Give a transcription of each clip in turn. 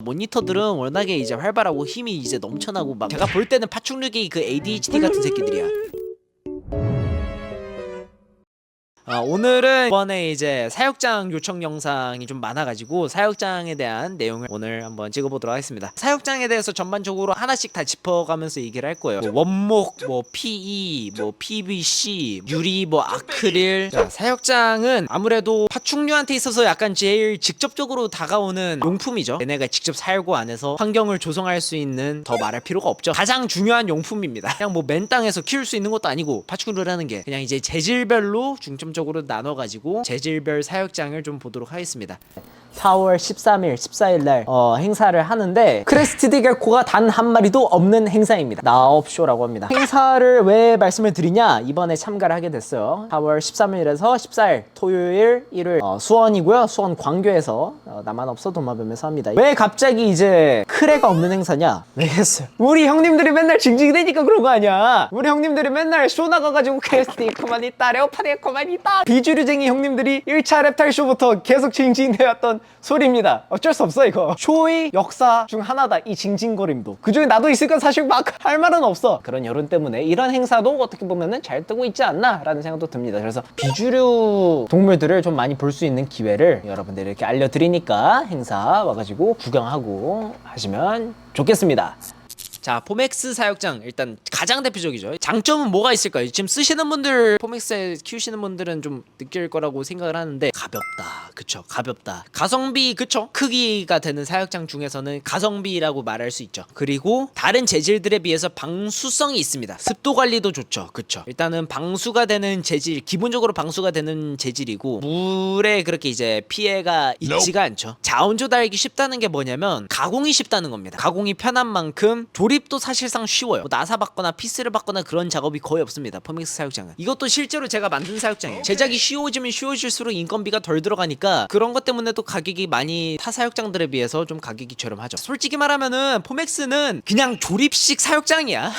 모니터들은 워낙에 이제 활발하고 힘이 이제 넘쳐나고 막 제가 볼 때는 파충류계의 그 ADHD 같은 새끼들이야. 오늘은 이번에 이제 사육장 요청 영상이 좀 많아가지고 사육장에 대한 내용을 오늘 한번 찍어보도록 하겠습니다. 사육장에 대해서 전반적으로 하나씩 다 짚어가면서 얘기를 할 거예요. 뭐 원목, 뭐 PE, 뭐 PVC, 유리, 뭐 아크릴. 자, 사육장은 아무래도 파충류한테 있어서 약간 제일 직접적으로 다가오는 용품이죠. 얘네가 직접 살고 안에서 환경을 조성할 수 있는, 더 말할 필요가 없죠. 가장 중요한 용품입니다. 그냥 뭐 맨 땅에서 키울 수 있는 것도 아니고 파충류라는 게 그냥 이제 재질별로 중점적으로 나눠가지고 재질별 사육장을 좀 보도록 하겠습니다. 4월 13일, 14일 날 행사를 하는데 크레스티드 개코가 단 한 마리도 없는 행사입니다. 나업쇼라고 합니다. 행사를 왜 말씀을 드리냐, 이번에 참가를 하게 됐어요. 4월 13일에서 14일 토요일, 일요일 수원이고요. 수원 광교에서 나만 없어 도마뱀에서 합니다. 왜 갑자기 이제 크레가 없는 행사냐? 왜겠어요? 우리 형님들이 맨날 징징대니까 그런 거 아니야. 우리 형님들이 맨날 쇼 나가가지고 크레스티드만 있다, 레오파드만 있다, 비주류쟁이 형님들이 1차 랩탈쇼부터 계속 징징대었던 소리입니다. 어쩔 수 없어. 이거 쇼의 역사 중 하나다, 이 징징거림도. 그중에 나도 있으니까 사실 막 할 말은 없어. 그런 여론 때문에 이런 행사도 어떻게 보면은 잘 뜨고 있지 않나 라는 생각도 듭니다. 그래서 비주류 동물들을 좀 많이 볼 수 있는 기회를 여러분들이 이렇게 알려드리니까 행사 와가지고 구경하고 하시면 좋겠습니다. 자, 포맥스 사육장 일단 가장 대표적이죠. 장점은 뭐가 있을까요? 지금 쓰시는 분들, 포맥스 키우시는 분들은 좀 느낄 거라고 생각을 하는데 가볍다. 그쵸, 가볍다. 가성비, 그쵸, 크기가 되는 사육장 중에서는 가성비라고 말할 수 있죠. 그리고 다른 재질들에 비해서 방수성이 있습니다. 습도 관리도 좋죠. 그쵸, 일단은 방수가 되는 재질, 기본적으로 방수가 되는 재질이고 물에 그렇게 이제 피해가 있지가 않죠. 자원 조달하기 쉽다는 게 뭐냐면 가공이 쉽다는 겁니다. 가공이 편한 만큼 조립도 사실상 쉬워요. 뭐 나사 받거나 피스를 받거나 그런 작업이 거의 없습니다. 포맥스 사육장은. 이것도 실제로 제가 만든 사육장이에요. 제작이 쉬워지면 쉬워질수록 인건비가 덜 들어가니까 그런 것 때문에 또 가격이 많이 타 사육장들에 비해서 좀 가격이 저렴하죠. 솔직히 말하면은 포맥스는 그냥 조립식 사육장이야.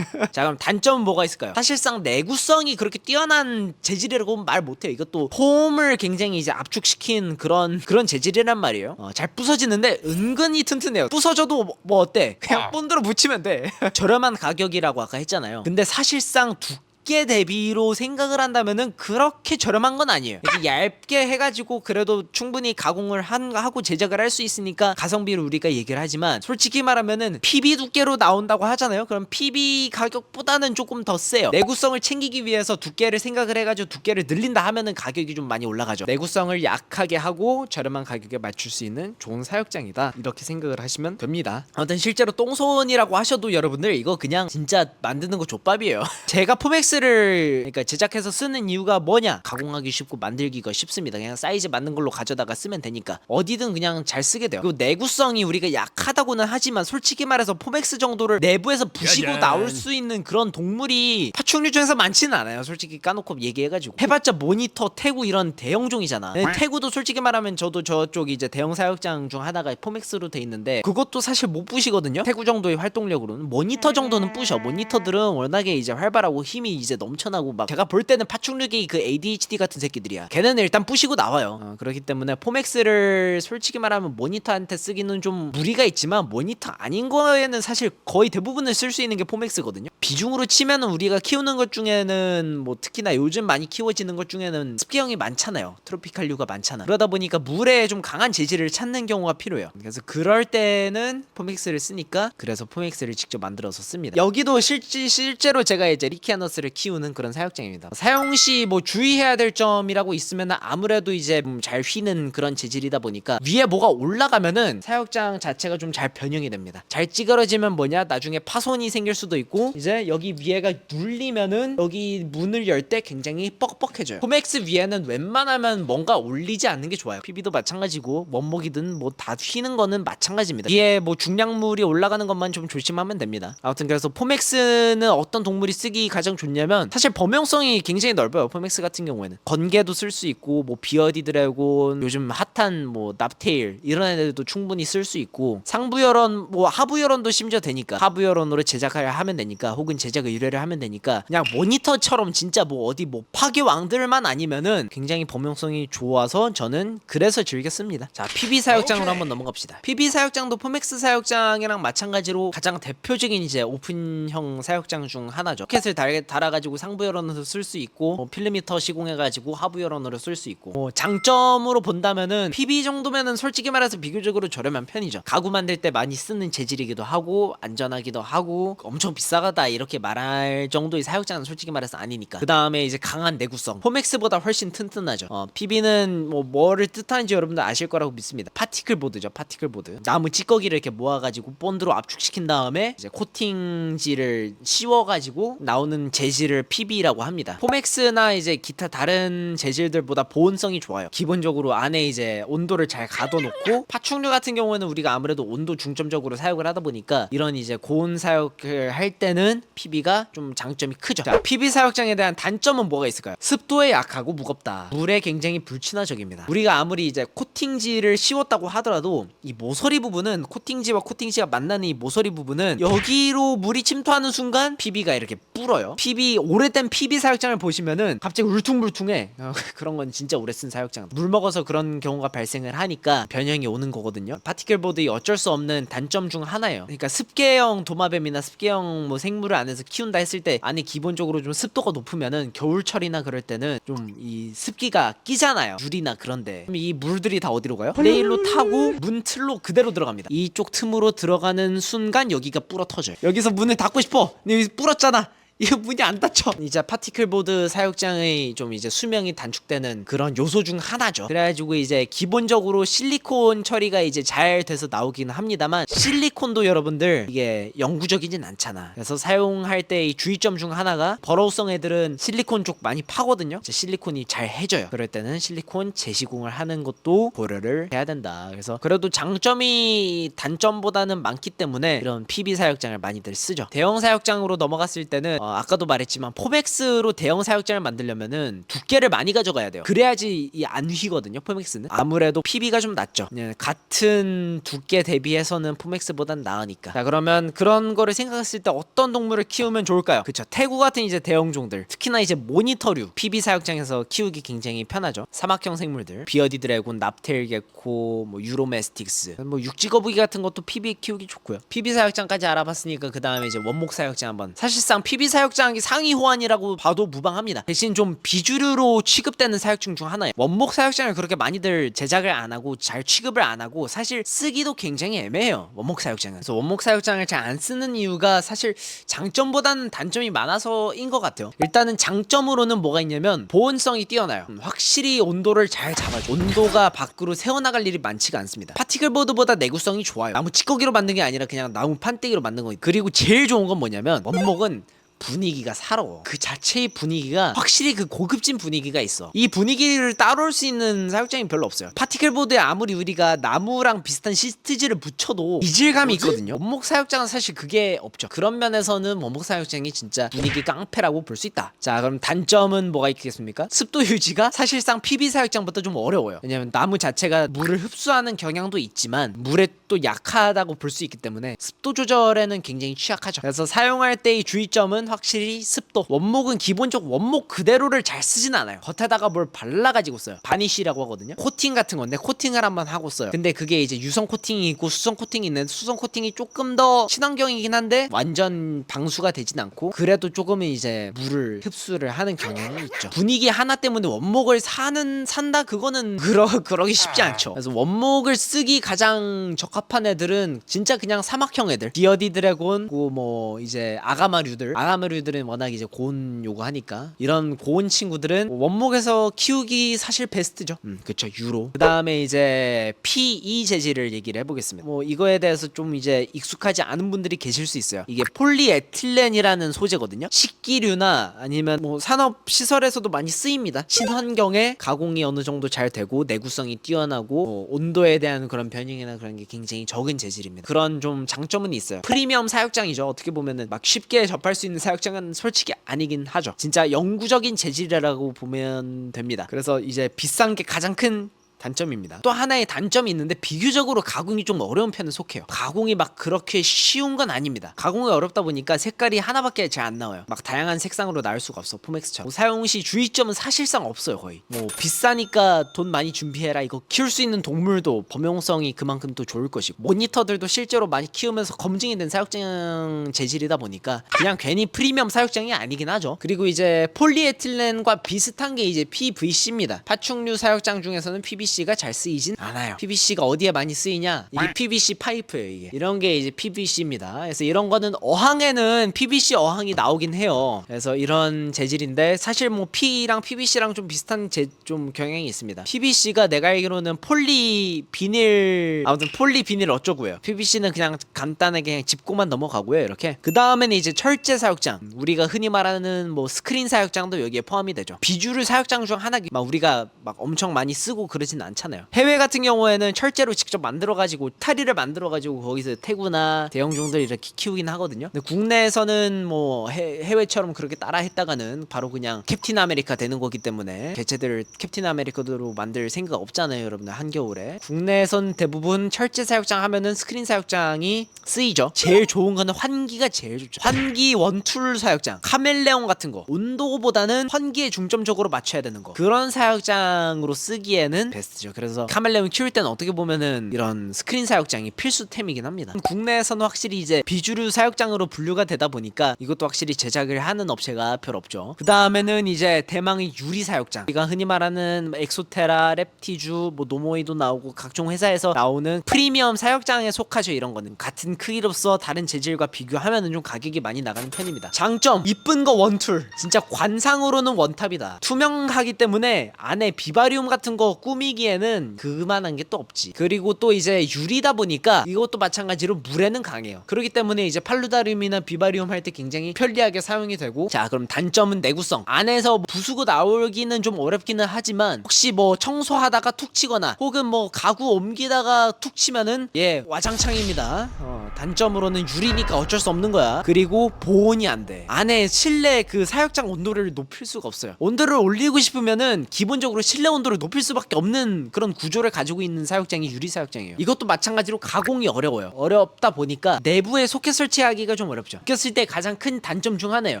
자, 그럼 단점은 뭐가 있을까요? 사실상 내구성이 그렇게 뛰어난 재질이라고 말 못해요. 이것도 폼을 굉장히 이제 압축시킨 그런 재질이란 말이에요. 잘 부서지는데 은근히 튼튼해요. 부서져도 뭐 어때? 그냥 본드로 붙이면 돼. 저렴한 가격이라고 아까 했잖아요. 근데 사실상 두께 대비로 생각을 한다면은 그렇게 저렴한 건 아니에요. 이렇게 얇게 해가지고 그래도 충분히 가공을 하고 제작을 할 수 있으니까 가성비를 우리가 얘기를 하지만 솔직히 말하면은 PB 두께로 나온다고 하잖아요. 그럼 PB 가격보다는 조금 더 세요. 내구성을 챙기기 위해서 두께를 생각을 해가지고 두께를 늘린다 하면은 가격이 좀 많이 올라가죠. 내구성을 약하게 하고 저렴한 가격에 맞출 수 있는 좋은 사육장이다, 이렇게 생각을 하시면 됩니다. 아무튼 실제로 똥손이라고 하셔도 여러분들 이거 그냥 진짜 만드는 거 족밥이에요. 제가 포맥스를 그러니까 제작해서 쓰는 이유가 뭐냐? 가공하기 쉽고 만들기가 쉽습니다. 그냥 사이즈 맞는 걸로 가져다가 쓰면 되니까 어디든 그냥 잘 쓰게 돼요. 그리고 내구성이 우리가 약하다고는 하지만 솔직히 말해서 포맥스 정도를 내부에서 부시고 나올 수 있는 그런 동물이 파충류 중에서 많지는 않아요. 솔직히 까놓고 얘기해가지고 해봤자 모니터, 태구 이런 대형종이잖아. 태구도 솔직히 말하면 저도 저쪽 이제 대형 사육장 중 하나가 포맥스로 돼 있는데 그것도 사실 못 부시거든요. 태구 정도의 활동력으로는. 모니터 정도는 부셔. 모니터들은 워낙에 이제 활발하고 힘이 이제 넘쳐나고 막 제가 볼 때는 파충류계의 그 ADHD 같은 새끼들이야. 걔네는 일단 부시고 나와요. 그렇기 때문에 포맥스를 솔직히 말하면 모니터한테 쓰기는 좀 무리가 있지만 모니터 아닌 거에는 사실 거의 대부분을 쓸 수 있는 게 포맥스거든요. 비중으로 치면은 우리가 키우는 것 중에는 뭐 특히나 요즘 많이 키워지는 것 중에는 습기형이 많잖아요. 트로피칼류가 많잖아. 그러다 보니까 물에 좀 강한 재질을 찾는 경우가 필요해요. 그래서 그럴 때는 포맥스를 쓰니까 그래서 포맥스를 직접 만들어서 씁니다. 여기도 실제로 제가 이제 리키아너스를 키우는 그런 사육장입니다. 사용 시 뭐 주의해야 될 점이라고 있으면 아무래도 이제 잘 휘는 그런 재질이다 보니까 위에 뭐가 올라가면은 사육장 자체가 좀 잘 변형이 됩니다. 잘 찌그러지면 뭐냐, 나중에 파손이 생길 수도 있고 이제 여기 위에가 눌리면은 여기 문을 열 때 굉장히 뻑뻑해져요. 포맥스 위에는 웬만하면 뭔가 올리지 않는 게 좋아요. PB도 마찬가지고 원목이든 뭐 다 휘는 거는 마찬가지입니다. 위에 뭐 중량물이 올라가는 것만 좀 조심하면 됩니다. 아무튼 그래서 포맥스는 어떤 동물이 쓰기 가장 좋냐면 사실 범용성이 굉장히 넓어요. 포맥스 같은 경우에는 건개도 쓸 수 있고 뭐 비어디 드래곤, 요즘 핫한 뭐 납테일 이런 애들도 충분히 쓸 수 있고 상부열원 뭐 하부열원도 심지어 되니까 하부열원으로 제작을 하면 되니까 혹은 제작 의뢰를 하면 되니까 그냥 모니터처럼 진짜 뭐 어디 뭐 파괴 왕들만 아니면은 굉장히 범용성이 좋아서 저는 그래서 즐겼습니다. 자, PB 사육장으로 한번 넘어갑시다. PB 사육장도 포맥스 사육장이랑 마찬가지로 가장 대표적인 이제 오픈형 사육장 중 하나죠. 포켓을 달아가지고 상부 열원으로 쓸 수 있고 뭐 필름미터 시공해가지고 하부 열원으로 쓸 수 있고 뭐 장점으로 본다면은 PB 정도면은 솔직히 말해서 비교적으로 저렴한 편이죠. 가구 만들 때 많이 쓰는 재질이기도 하고 안전하기도 하고 엄청 비싸다 이렇게 말할 정도의 사육장은 솔직히 말해서 아니니까. 그 다음에 이제 강한 내구성. 포맥스보다 훨씬 튼튼하죠. PB는 뭐 뭐를 뜻하는지 여러분들 아실 거라고 믿습니다. 파티클 보드죠. 파티클 보드. 나무 찌꺼기를 이렇게 모아가지고 본드로 압축시킨 다음에 이제 코팅지를 씌워가지고 나오는 재질을 PB라고 합니다. 포맥스나 이제 기타 다른 재질들보다 보온성이 좋아요. 기본적으로 안에 이제 온도를 잘 가둬놓고 파충류 같은 경우에는 우리가 아무래도 온도 중점적으로 사육을 하다 보니까 이런 이제 고온 사육을 할 때는 PB가 좀 장점이 크죠. 자, PB 사육장에 대한 단점은 뭐가 있을까요? 습도에 약하고 무겁다. 물에 굉장히 불친화적입니다. 우리가 아무리 이제 코팅지를 씌웠다고 하더라도 이 모서리 부분은 코팅지와 코팅지가 만나는 이 모서리 부분은 여기로 물이 침투하는 순간 PB가 이렇게 불어요. 오래된 PB 사육장을 보시면은 갑자기 울퉁불퉁해. 그런 건 진짜 오래 쓴 사육장. 물 먹어서 그런 경우가 발생을 하니까 변형이 오는 거거든요. 파티클 보드의 어쩔 수 없는 단점 중 하나예요. 그러니까 습계형 도마뱀이나 습계형 뭐 생물을 안에서 키운다 했을 때 안에 기본적으로 좀 습도가 높으면은 겨울철이나 그럴 때는 좀 이 습기가 끼잖아요. 물이나 그런데. 그럼 이 물들이 다 어디로 가요? 레일로 타고 문 틀로 그대로 들어갑니다. 이쪽 틈으로 들어가는 순간 여기가 불어 터져요. 여기서 문을 닫고 싶어. 근데 여기 불었잖아. 이거 문이 안 닫혀. 이제 파티클보드 사육장의 좀 이제 수명이 단축되는 그런 요소 중 하나죠. 그래가지고 이제 기본적으로 실리콘 처리가 이제 잘 돼서 나오긴 합니다만 실리콘도 여러분들 이게 영구적이진 않잖아. 그래서 사용할 때의 주의점 중 하나가 버러우성 애들은 실리콘 쪽 많이 파거든요. 이제 실리콘이 잘 해져요. 그럴 때는 실리콘 재시공을 하는 것도 고려를 해야 된다. 그래서 그래도 장점이 단점보다는 많기 때문에 이런 PB 사육장을 많이들 쓰죠. 대형 사육장으로 넘어갔을 때는 아까도 말했지만 포맥스로 대형 사육장을 만들려면은 두께를 많이 가져가야 돼요. 그래야지 안 휘거든요. 포맥스는 아무래도 PB가 좀 낫죠. 같은 두께 대비해서는 포맥스보단 나으니까. 자, 그러면 그런 거를 생각했을 때 어떤 동물을 키우면 좋을까요? 그쵸, 태구 같은 이제 대형종들, 특히나 이제 모니터류 PB 사육장에서 키우기 굉장히 편하죠. 사막형 생물들, 비어디 드래곤, 납테일 게코, 뭐 유로메스틱스, 뭐 육지거북이 같은 것도 PB 키우기 좋고요. PB 사육장까지 알아봤으니까 그 다음에 이제 원목 사육장 한번. 사실상 PB 사육장이 상위 호환이라고 봐도 무방합니다. 대신 좀 비주류로 취급되는 사육장 중 하나예요. 원목 사육장을 그렇게 많이들 제작을 안 하고 잘 취급을 안 하고 사실 쓰기도 굉장히 애매해요. 원목 사육장은. 그래서 원목 사육장을 잘 안 쓰는 이유가 사실 장점보다는 단점이 많아서인 것 같아요. 일단은 장점으로는 뭐가 있냐면 보온성이 뛰어나요. 확실히 온도를 잘 잡아줘. 온도가 밖으로 새어나갈 일이 많지가 않습니다. 파티클보드보다 내구성이 좋아요. 나무 찌꺼기로 만든 게 아니라 그냥 나무 판때기로 만든 거예요. 그리고 제일 좋은 건 뭐냐면 원목은 분위기가 살아. 그 자체의 분위기가 확실히 그 고급진 분위기가 있어. 이 분위기를 따라올 수 있는 사육장이 별로 없어요. 파티클보드에 아무리 우리가 나무랑 비슷한 시트지를 붙여도 이질감이 있거든요. 원목 사육장은 사실 그게 없죠. 그런 면에서는 원목 사육장이 진짜 분위기 깡패라고 볼 수 있다. 자, 그럼 단점은 뭐가 있겠습니까? 습도 유지가 사실상 PB 사육장보다 좀 어려워요. 왜냐면 나무 자체가 물을 흡수하는 경향도 있지만 물에 또 약하다고 볼 수 있기 때문에 습도 조절에는 굉장히 취약하죠. 그래서 사용할 때의 주의점은 확실히 습도. 원목은 기본적 원목 그대로를 잘 쓰진 않아요. 겉에다가 뭘 발라가지고 써요. 바니쉬라고 하거든요. 코팅 같은 건데 코팅을 한번 하고 써요. 근데 그게 이제 유성 코팅이 있고 수성 코팅이 있는데 수성 코팅이 조금 더 친환경이긴 한데 완전 방수가 되진 않고 그래도 조금은 이제 물을 흡수를 하는 경향이 있죠. 분위기 하나 때문에 원목을 산다 그거는 그러기 쉽지 않죠. 그래서 원목을 쓰기 가장 적합한 애들은 진짜 그냥 사막형 애들. 디어디 드래곤, 뭐 이제 아가마류들은 워낙 이제 고온 요구하니까 이런 고온 친구들은 원목에서 키우기 사실 베스트죠. 그쵸, 유로. 그 다음에 이제 PE 재질을 얘기를 해보겠습니다. 뭐 이거에 대해서 좀 이제 익숙하지 않은 분들이 계실 수 있어요. 이게 폴리에틸렌이라는 소재거든요. 식기류나 아니면 뭐 산업 시설에서도 많이 쓰입니다. 친환경에 가공이 어느 정도 잘 되고 내구성이 뛰어나고 뭐 온도에 대한 그런 변형이나 그런 게 굉장히 적은 재질입니다. 그런 좀 장점은 있어요. 프리미엄 사육장이죠. 어떻게 보면은 막 쉽게 접할 수 있는 사육장은 솔직히 아니긴 하죠. 진짜 영구적인 재질이라고 보면 됩니다. 그래서 이제 비싼 게 가장 큰 단점입니다. 또 하나의 단점이 있는데 비교적으로 가공이 좀 어려운 편에 속해요. 가공이 막 그렇게 쉬운 건 아닙니다. 가공이 어렵다 보니까 색깔이 하나밖에 잘 안 나와요. 막 다양한 색상으로 나올 수가 없어. 포맥스처럼. 사용 시 주의점은 사실상 없어요. 거의 뭐 비싸니까 돈 많이 준비해라. 이거 키울 수 있는 동물도 범용성이 그만큼 또 좋을 것이고, 모니터들도 실제로 많이 키우면서 검증이 된 사육장 재질이다 보니까 그냥 괜히 프리미엄 사육장이 아니긴 하죠. 그리고 이제 폴리에틸렌과 비슷한 게 이제 PVC입니다. 파충류 사육장 중에서는 PVC가 잘 쓰이진 않아요. PVC가 어디에 많이 쓰이냐? 이게 PVC 파이프예요. 이게 이런 게 이제 PVC입니다. 그래서 이런 거는 어항에는 PVC 어항이 나오긴 해요. 그래서 이런 재질인데 사실 뭐 P랑 PVC랑 좀 비슷한 좀 경향이 있습니다. PVC가 내가 알기로는 폴리 비닐, 아무튼 폴리 비닐 어쩌고요. PVC는 그냥 간단하게 그냥 짚고만 넘어가고요. 이렇게. 그 다음에는 이제 철제 사육장, 우리가 흔히 말하는 뭐 스크린 사육장도 여기에 포함이 되죠. 비주류 사육장 중 하나, 막 우리가 막 엄청 많이 쓰고 그러진 않잖아요. 해외 같은 경우에는 철제로 직접 만들어가지고 타리를 만들어가지고 거기서 태구나 대형종들 이렇게 키우긴 하거든요. 근데 국내에서는 뭐 해외처럼 그렇게 따라 했다가는 바로 그냥 캡틴 아메리카 되는 거기 때문에 개체들 캡틴 아메리카로 만들 생각 없잖아요, 여러분들. 한겨울에 국내에선 대부분 철제 사육장 하면은 스크린 사육장이 쓰이죠. 제일 좋은 거는 환기가 제일 좋죠. 환기 원툴 사육장, 카멜레온 같은 거, 온도보다는 환기에 중점적으로 맞춰야 되는 거, 그런 사육장으로 쓰기에는 베스트죠. 그래서 카멜레온 키울 때는 어떻게 보면은 이런 스크린 사육장이 필수템이긴 합니다. 국내에서는 확실히 이제 비주류 사육장으로 분류가 되다 보니까 이것도 확실히 제작을 하는 업체가 별 없죠. 그 다음에는 이제 대망의 유리 사육장, 우리가 흔히 말하는 엑소테라, 랩티주, 뭐 노모이도 나오고 각종 회사에서 나오는 프리미엄 사육장에 속하죠. 이런 거는 같은 크기로서 다른 재질과 비교하면은 좀 가격이 많이 나가는 편입니다. 장점, 이쁜 거 원툴. 진짜 관상으로는 원탑이다. 투명하기 때문에 안에 비바리움 같은 거 꾸미기에는 그만한 게 또 없지. 그리고 또 이제 유리다 보니까 이것도 마찬가지로 물에는 강해요. 그렇기 때문에 이제 팔루다리움이나 비바리움 할 때 굉장히 편리하게 사용이 되고. 자, 그럼 단점은 내구성. 안에서 부수고 나오기는 좀 어렵기는 하지만 혹시 뭐 청소하다가 툭 치거나 혹은 뭐 가구 옮기다가 툭 치면은 와장창입니다. 단점으로는 유리니까 어쩔 수 없는 거야. 그리고 보온이 안 돼. 안에 실내 그 사육장 온도를 높일 수가 없어요. 온도를 올리고 싶으면은 기본적으로 실내 온도를 높일 수밖에 없는 그런 구조를 가지고 있는 사육장이 유리 사육장이에요. 이것도 마찬가지로 가공이 어려워요. 어렵다 보니까 내부에 소켓 설치하기가 좀 어렵죠. 꼈을 때 가장 큰 단점 중 하나예요.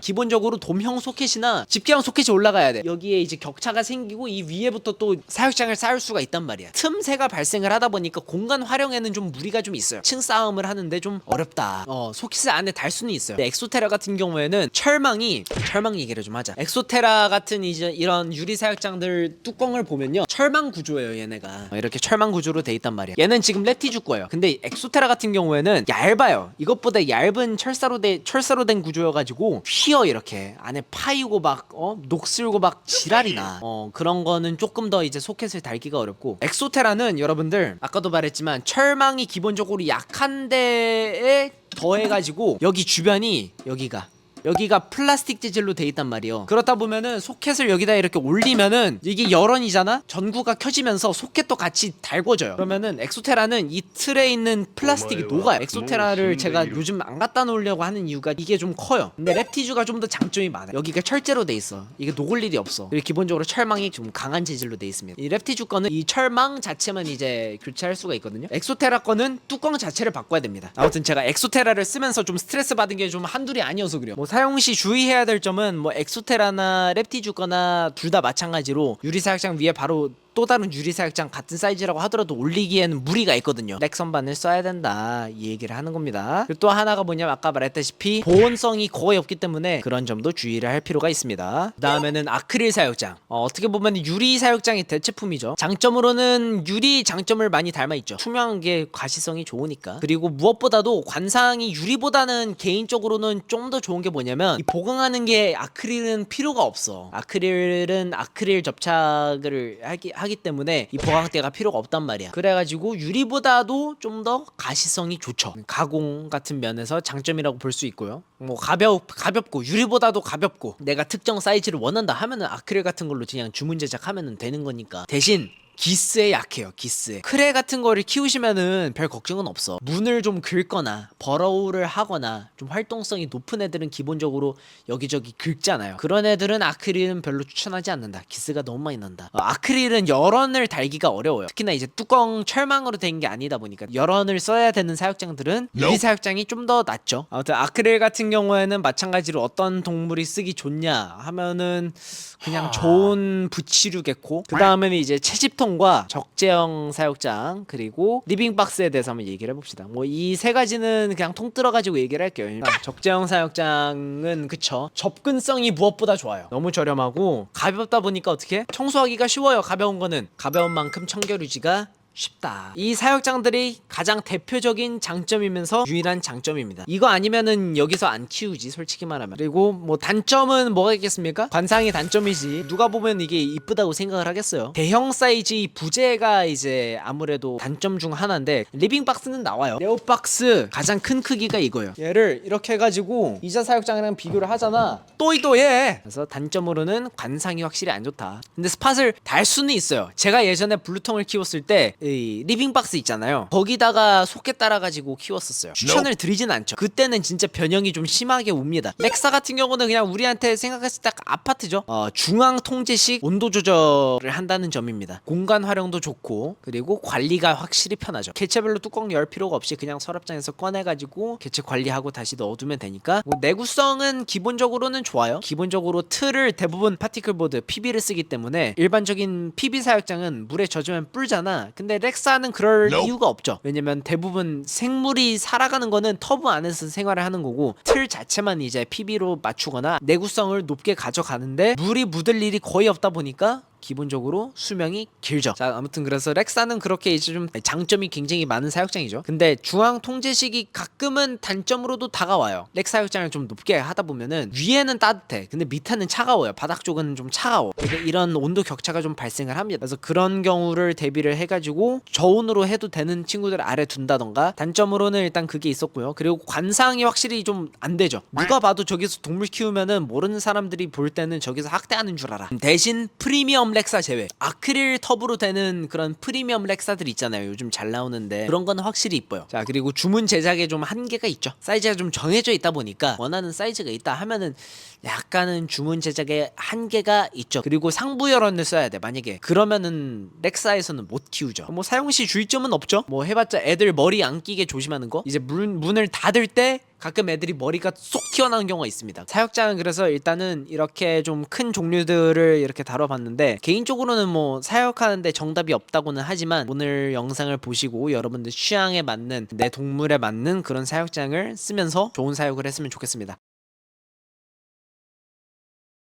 기본적으로 돔형 소켓이나 집게형 소켓이 올라가야 돼. 여기에 이제 격차가 생기고 이 위에부터 또 사육장을 쌓을 수가 있단 말이야. 틈새가 발생을 하다 보니까 공간 활용에는 좀 무리가 좀 있어요. 층 싸움을 하는데 좀 어렵다. 소켓을 안에 달 수는 있어요. 근데 엑소테라 같은 경우에는 철망 얘기를 좀 하자. 엑소테라 같은 이제 이런 유리 사육장들 뚜껑을 보면요, 철망 구조예요. 얘네가 이렇게 철망 구조로 돼 있단 말이야. 얘는 지금 레티주 거예요. 근데 엑소테라 같은 경우에는 얇아요. 이것보다 얇은 철사로 된 구조여가지고 휘어. 이렇게 안에 파이고 막 녹슬고 막 지랄이 나. 그런 거는 조금 더 이제 소켓을 달기가 어렵고, 엑소테라는 여러분들 아까도 말했지만 철망이 기본적으로 약한 데에 더해가지고 여기 주변이 여기가 플라스틱 재질로 돼 있단 말이에요. 그렇다 보면은 소켓을 여기다 이렇게 올리면은 이게 열원이잖아? 전구가 켜지면서 소켓도 같이 달궈져요. 그러면은 엑소테라는 이 틀에 있는 플라스틱이 녹아요. 엑소테라를 제가 요즘 안 갖다 놓으려고 하는 이유가 이게 좀 커요. 근데 랩티주가 좀 더 장점이 많아요. 여기가 철제로 돼 있어. 이게 녹을 일이 없어. 그리고 기본적으로 철망이 좀 강한 재질로 돼 있습니다. 이 랩티주 거는 이 철망 자체만 이제 교체할 수가 있거든요. 엑소테라 거는 뚜껑 자체를 바꿔야 됩니다. 아무튼 제가 엑소테라를 쓰면서 좀 스트레스 받은 게 좀 한둘이 아니어서 그래요. 뭐 사용 시 주의해야 될 점은 뭐 엑소테라나 랩티주 거나 둘 다 마찬가지로 유리 사육장 위에 바로 또 다른 유리 사육장 같은 사이즈라고 하더라도 올리기에는 무리가 있거든요. 렉 선반을 써야 된다, 이 얘기를 하는 겁니다. 그리고 또 하나가 뭐냐면 아까 말했다시피 보온성이 거의 없기 때문에 그런 점도 주의를 할 필요가 있습니다. 그 다음에는 아크릴 사육장. 어떻게 보면 유리 사육장의 대체품이죠. 장점으로는 유리 장점을 많이 닮아있죠. 투명한 게 가시성이 좋으니까. 그리고 무엇보다도 관상이 유리보다는 개인적으로는 좀 더 좋은 게 뭐냐면 이 보강하는 게 아크릴은 필요가 없어. 아크릴은 아크릴 접착을 하기 때문에 이 보강대가 필요가 없단 말이야. 그래가지고 유리보다도 좀 더 가시성이 좋죠. 가공 같은 면에서 장점이라고 볼 수 있고요. 뭐 가볍고 유리보다도 가볍고 내가 특정 사이즈를 원한다 하면은 아크릴 같은 걸로 그냥 주문 제작하면은 되는 거니까. 대신 기스에 약해요. 기스에. 크레 같은 거를 키우시면은 별 걱정은 없어. 문을 좀 긁거나 버러우를 하거나 좀 활동성이 높은 애들은 기본적으로 여기저기 긁잖아요. 그런 애들은 아크릴은 별로 추천하지 않는다. 기스가 너무 많이 난다. 아크릴은 열원을 달기가 어려워요. 특히나 이제 뚜껑 철망으로 된 게 아니다 보니까 열원을 써야 되는 사육장들은 유리 사육장이 좀 더 낫죠. 아무튼 아크릴 같은 경우에는 마찬가지로 어떤 동물이 쓰기 좋냐 하면은 그냥 좋은 부치류 개코, 그 다음에는 이제 채집통과 적재형 사육장, 그리고 리빙박스에 대해서 한번 얘기를 해봅시다. 뭐 이 세 가지는 그냥 통틀어 가지고 얘기를 할게요. 일단 적재형 사육장은 그쵸, 접근성이 무엇보다 좋아요. 너무 저렴하고 가볍다 보니까 어떻게 청소하기가 쉬워요. 가벼운 거는 가벼운 만큼 청결 유지가 쉽다. 이 사육장들이 가장 대표적인 장점이면서 유일한 장점입니다. 이거 아니면은 여기서 안 키우지, 솔직히 말하면. 그리고 뭐 단점은 뭐가 있겠습니까? 관상이 단점이지. 누가 보면 이게 이쁘다고 생각을 하겠어요. 대형 사이즈 부재가 이제 아무래도 단점 중 하나인데, 리빙박스는 나와요. 레오박스 가장 큰 크기가 이거예요. 얘를 이렇게 해가지고 이자 사육장이랑 비교를 하잖아. 또이또해. 그래서 단점으로는 관상이 확실히 안 좋다. 근데 스팟을 달 수는 있어요. 제가 예전에 블루통을 키웠을 때 이 리빙박스 있잖아요, 거기다가 소켓 달아가지고 키웠었어요. 추천을 드리진 않죠. 그때는 진짜 변형이 좀 심하게 옵니다. 렉사 같은 경우는 그냥 우리한테 생각했을 때 딱 아파트죠. 중앙 통제식 온도 조절을 한다는 점입니다. 공간 활용도 좋고, 그리고 관리가 확실히 편하죠. 개체별로 뚜껑 열 필요가 없이 그냥 서랍장에서 꺼내가지고 개체 관리하고 다시 넣어두면 되니까. 뭐 내구성은 기본적으로는 좋아요. 기본적으로 틀을 대부분 파티클보드 PB를 쓰기 때문에 일반적인 PB 사육장은 물에 젖으면 불잖아. 근데 렉사는 그럴 이유가 없죠. 왜냐면 대부분 생물이 살아가는 거는 터브 안에서 생활을 하는 거고, 틀 자체만 이제 PB로 맞추거나 내구성을 높게 가져가는데 물이 묻을 일이 거의 없다 보니까 기본적으로 수명이 길죠. 자, 아무튼 그래서 렉사는 그렇게 이제 좀 장점이 굉장히 많은 사육장이죠. 근데 중앙 통제식이 가끔은 단점으로도 다가와요. 렉 사육장을 좀 높게 하다 보면은 위에는 따뜻해, 근데 밑에는 차가워요. 바닥 쪽은 좀 차가워. 그러니까 이런 온도 격차가 좀 발생을 합니다. 그래서 그런 경우를 대비를 해가지고 저온으로 해도 되는 친구들 아래 둔다던가. 단점으로는 일단 그게 있었고요. 그리고 관상이 확실히 좀 안 되죠. 누가 봐도 저기서 동물 키우면은 모르는 사람들이 볼 때는 저기서 학대하는 줄 알아. 대신 프리미엄 렉사 제외, 아크릴 텁으로 되는 그런 프리미엄 렉사들 있잖아요. 요즘 잘 나오는데 그런 거는 확실히 이뻐요. 자, 그리고 주문 제작에 좀 한계가 있죠. 사이즈가 좀 정해져 있다 보니까 원하는 사이즈가 있다 하면은 약간은 주문 제작에 한계가 있죠. 그리고 상부 열원을 써야 돼. 만약에 그러면은 렉사에서는 못 키우죠. 뭐 사용시 주의점은 없죠. 뭐 해봤자 애들 머리 안 끼게 조심하는 거. 이제 문을 닫을 때 가끔 애들이 머리가 쏙 튀어나오는 경우가 있습니다. 사육장은 그래서 일단은 이렇게 좀 큰 종류들을 이렇게 다뤄봤는데, 개인적으로는 뭐 사육하는데 정답이 없다고는 하지만 오늘 영상을 보시고 여러분들 취향에 맞는, 내 동물에 맞는 그런 사육장을 쓰면서 좋은 사육을 했으면 좋겠습니다.